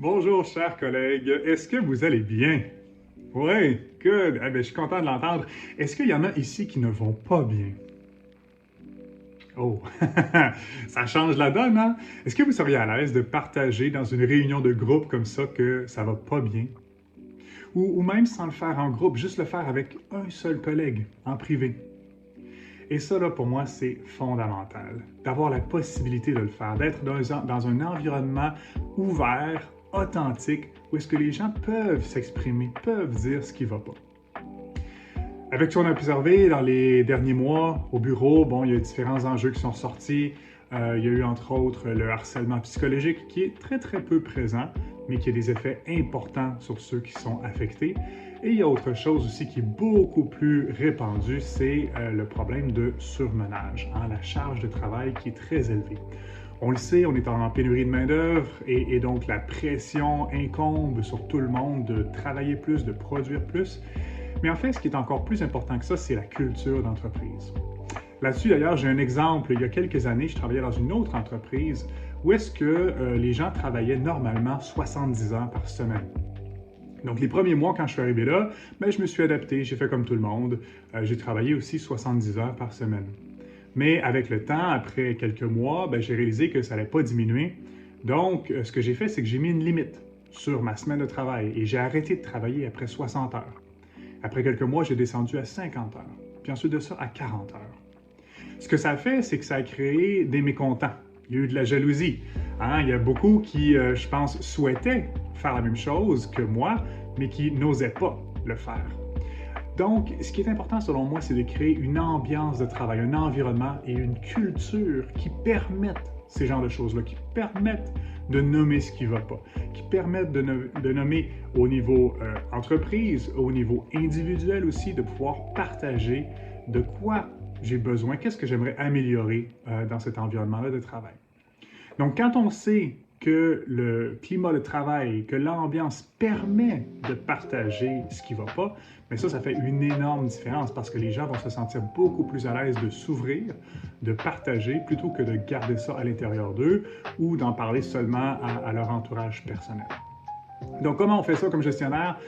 Bonjour, chers collègues. Est-ce que vous allez bien? Oui, good. Je suis content de l'entendre. Est-ce qu'il y en a ici qui ne vont pas bien? Oh, ça change la donne, hein? Est-ce que vous seriez à l'aise de partager dans une réunion de groupe comme ça que ça va pas bien? Ou même sans le faire en groupe, juste le faire avec un seul collègue, en privé. Et ça, là, pour moi, c'est fondamental. D'avoir la possibilité de le faire, d'être dans un environnement ouvert, authentique, où est-ce que les gens peuvent s'exprimer, peuvent dire ce qui ne va pas. Avec ce qu'on a observé dans les derniers mois au bureau, bon, il y a différents enjeux qui sont sortis. Il y a eu entre autres le harcèlement psychologique qui est très très peu présent, mais qui a des effets importants sur ceux qui sont affectés. Et il y a autre chose aussi qui est beaucoup plus répandue, c'est le problème de surmenage, hein, la charge de travail qui est très élevée. On le sait, on est en pénurie de main-d'œuvre et donc la pression incombe sur tout le monde de travailler plus, de produire plus. Mais en fait, ce qui est encore plus important que ça, c'est la culture d'entreprise. Là-dessus, d'ailleurs, j'ai un exemple. Il y a quelques années, je travaillais dans une autre entreprise où est-ce que les gens travaillaient normalement 70 heures par semaine. Donc, les premiers mois, quand je suis arrivé là, je me suis adapté, j'ai fait comme tout le monde. J'ai travaillé aussi 70 heures par semaine. Mais avec le temps, après quelques mois, j'ai réalisé que ça n'allait pas diminuer. Donc, ce que j'ai fait, c'est que j'ai mis une limite sur ma semaine de travail et j'ai arrêté de travailler après 60 heures. Après quelques mois, j'ai descendu à 50 heures, puis ensuite de ça à 40 heures. Ce que ça a fait, c'est que ça a créé des mécontents. Il y a eu de la jalousie. Hein? Il y a beaucoup qui, je pense, souhaitaient faire la même chose que moi, mais qui n'osaient pas le faire. Donc, ce qui est important selon moi, c'est de créer une ambiance de travail, un environnement et une culture qui permettent ces genres de choses-là, qui permettent de nommer ce qui ne va pas, qui permettent de nommer au niveau entreprise, au niveau individuel aussi, de pouvoir partager de quoi j'ai besoin, qu'est-ce que j'aimerais améliorer dans cet environnement-là de travail. Donc, quand on sait que le climat de travail, que l'ambiance permet de partager ce qui ne va pas, mais ça fait une énorme différence parce que les gens vont se sentir beaucoup plus à l'aise de s'ouvrir, de partager, plutôt que de garder ça à l'intérieur d'eux ou d'en parler seulement à leur entourage personnel. Donc, comment on fait ça comme gestionnaire?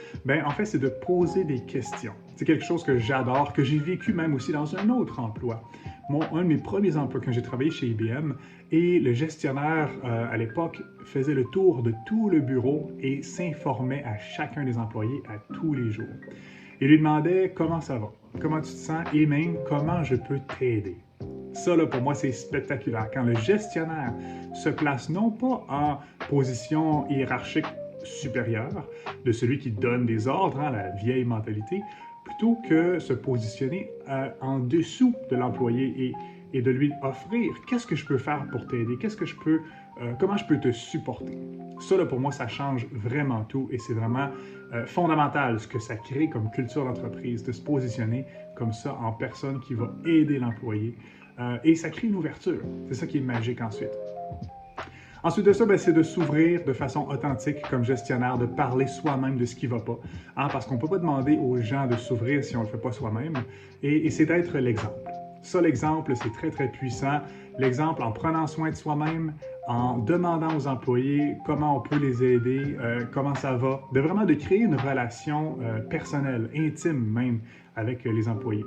En fait, c'est de poser des questions. C'est quelque chose que j'adore, que j'ai vécu même aussi dans un autre emploi. Un de mes premiers emplois quand j'ai travaillé chez IBM, et le gestionnaire, à l'époque, faisait le tour de tout le bureau et s'informait à chacun des employés à tous les jours. Il lui demandait comment ça va, comment tu te sens et même comment je peux t'aider. Ça, là, pour moi, c'est spectaculaire. Quand le gestionnaire se place non pas en position hiérarchique supérieure de celui qui donne des ordres, hein, la vieille mentalité, plutôt que se positionner en dessous de l'employé et de lui offrir qu'est-ce que je peux faire pour t'aider, comment je peux te supporter. Ça, là, pour moi, ça change vraiment tout et c'est vraiment fondamental ce que ça crée comme culture d'entreprise, de se positionner comme ça en personne qui va aider l'employé et ça crée une ouverture. C'est ça qui est magique ensuite. Ensuite de ça, c'est de s'ouvrir de façon authentique comme gestionnaire, de parler soi-même de ce qui ne va pas. Hein, parce qu'on ne peut pas demander aux gens de s'ouvrir si on ne le fait pas soi-même. Et c'est d'être l'exemple. Ça, l'exemple, c'est très, très puissant. L'exemple en prenant soin de soi-même, en demandant aux employés comment on peut les aider, comment ça va. De créer une relation personnelle, intime même, avec les employés.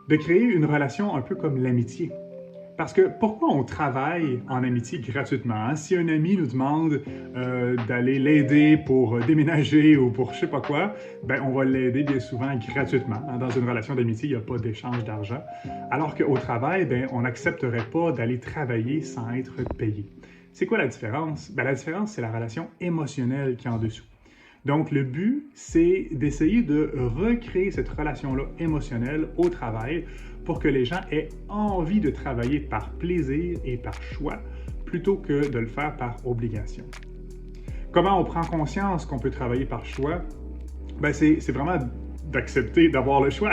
De créer une relation un peu comme l'amitié. Parce que pourquoi on travaille en amitié gratuitement? Hein? Si un ami nous demande d'aller l'aider pour déménager ou pour je sais pas quoi, on va l'aider bien souvent gratuitement. Hein? Dans une relation d'amitié, il n'y a pas d'échange d'argent. Alors qu'au travail, on n'accepterait pas d'aller travailler sans être payé. C'est quoi la différence? La différence, c'est la relation émotionnelle qui est en dessous. Donc, le but, c'est d'essayer de recréer cette relation-là émotionnelle au travail pour que les gens aient envie de travailler par plaisir et par choix plutôt que de le faire par obligation. Comment on prend conscience qu'on peut travailler par choix? C'est vraiment d'accepter d'avoir le choix.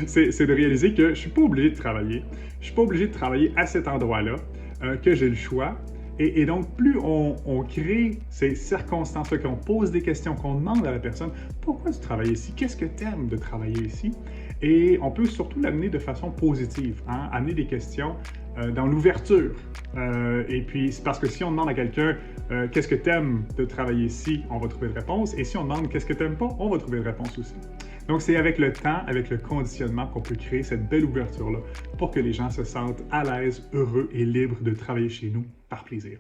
c'est de réaliser que je ne suis pas obligé de travailler. Je ne suis pas obligé de travailler à cet endroit-là, que j'ai le choix. Et donc, plus on crée ces circonstances-là, qu'on pose des questions, qu'on demande à la personne « Pourquoi tu travailles ici? Qu'est-ce que tu aimes de travailler ici? » Et on peut surtout l'amener de façon positive, hein? Amener des questions dans l'ouverture. Et puis, c'est parce que si on demande à quelqu'un qu'est-ce que t'aimes de travailler ici, on va trouver une réponse. Et si on demande qu'est-ce que t'aimes pas, on va trouver une réponse aussi. Donc, c'est avec le temps, avec le conditionnement qu'on peut créer cette belle ouverture-là pour que les gens se sentent à l'aise, heureux et libres de travailler chez nous par plaisir.